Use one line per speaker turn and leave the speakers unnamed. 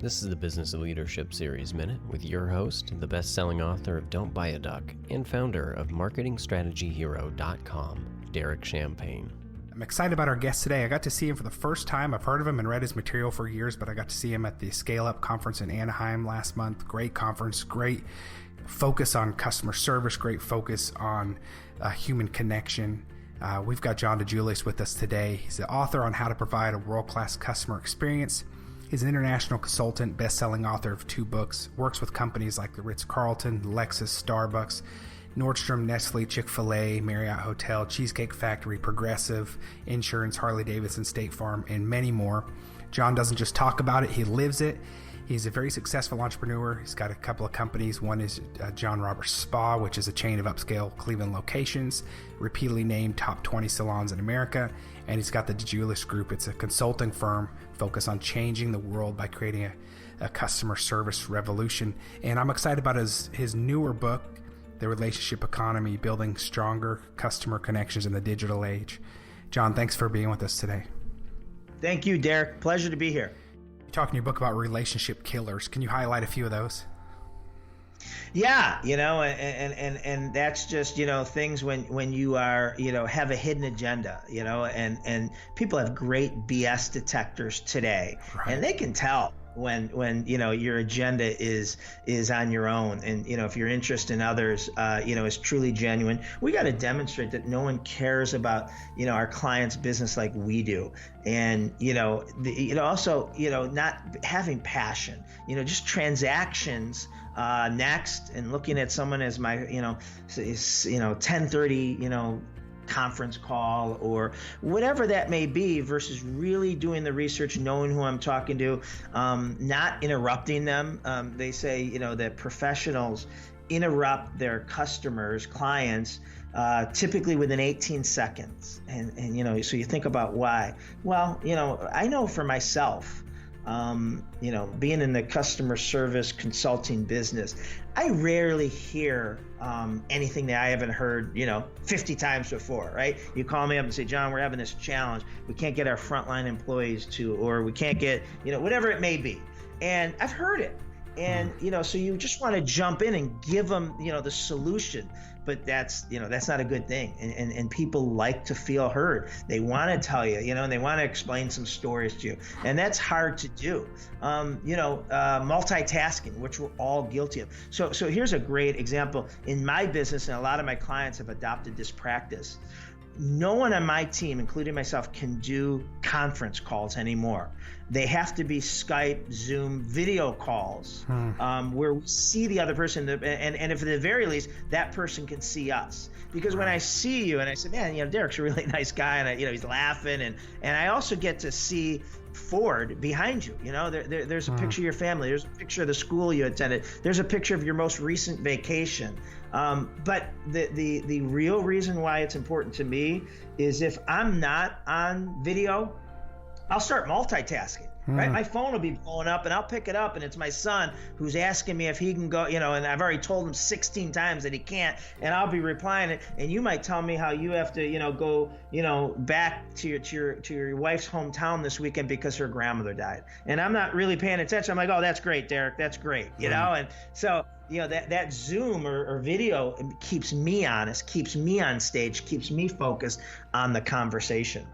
This is the Business of Leadership Series Minute with your host, the best-selling author of Don't Buy a Duck and founder of MarketingStrategyHero.com, Derek Champagne.
I'm excited about our guest today. I got to see him for the first time. I've heard of him and read his material for years, but I got to see him at the Scale Up conference in Anaheim last month. Great conference, great focus on customer service, great focus on human connection. We've got John Dijulius with us today. He's the author on how to provide a world-class customer experience. He's an international consultant, best-selling author of 2 books, works with companies like the Ritz-Carlton, Lexus, Starbucks, Nordstrom, Nestle, Chick-fil-A, Marriott Hotel, Cheesecake Factory, Progressive, Insurance, Harley-Davidson, State Farm, and many more. John doesn't just talk about it, he lives it. He's a very successful entrepreneur. He's got a couple of companies. One is John Roberts Spa, which is a chain of upscale Cleveland locations, repeatedly named top 20 salons in America. And he's got the Dijulius Group. It's a consulting firm focused on changing the world by creating a customer service revolution. And I'm excited about his newer book, The Relationship Economy, Building Stronger Customer Connections in the Digital Age. John, thanks for being with us today.
Thank you, Derek. Pleasure to be here.
You talk in your book about relationship killers. Can you highlight a few of those?
Yeah, and that's just, things when you are, have a hidden agenda, and people have great BS detectors today, right. And they can tell when your agenda is on your own, and if your interest in others is truly genuine. We got to demonstrate that no one cares about our clients' business like we do, and also not having passion, just transactions next, and looking at someone as my 10:30 conference call or whatever that may be, versus really doing the research, knowing who I'm talking to, not interrupting them. They say that professionals interrupt their customers, clients, typically within 18 seconds. And so you think about why. Well, I know for myself, being in the customer service consulting business, I rarely hear anything that I haven't heard, 50 times before, right? You call me up and say, John, we're having this challenge. We can't get our frontline employees to, or we can't get, whatever it may be. And I've heard it. And, so you just want to jump in and give them, the solution. But that's not a good thing. And people like to feel heard. They want to tell you, and they want to explain some stories to you. And that's hard to do. Multitasking, which we're all guilty of. So here's a great example. In my business, and a lot of my clients have adopted this practice. No one on my team, including myself, can do conference calls anymore. They have to be Skype, Zoom, video calls, where we see the other person, and if at the very least, that person can see us. Because when I see you and I say, man, Derek's a really nice guy, and he's laughing, and I also get to see Ford behind you. There's a picture of your family. There's a picture of the school you attended. There's a picture of your most recent vacation. But the real reason why it's important to me is if I'm not on video, I'll start multitasking. Right, my phone will be blowing up, and I'll pick it up, and it's my son who's asking me if he can go, and I've already told him 16 times that he can't, and I'll be replying it, and you might tell me how you have to, go, back to your wife's hometown this weekend because her grandmother died, and I'm not really paying attention. I'm like, oh, that's great, Derek, that's great, and so. That Zoom or video keeps me honest, keeps me on stage, keeps me focused on the conversation.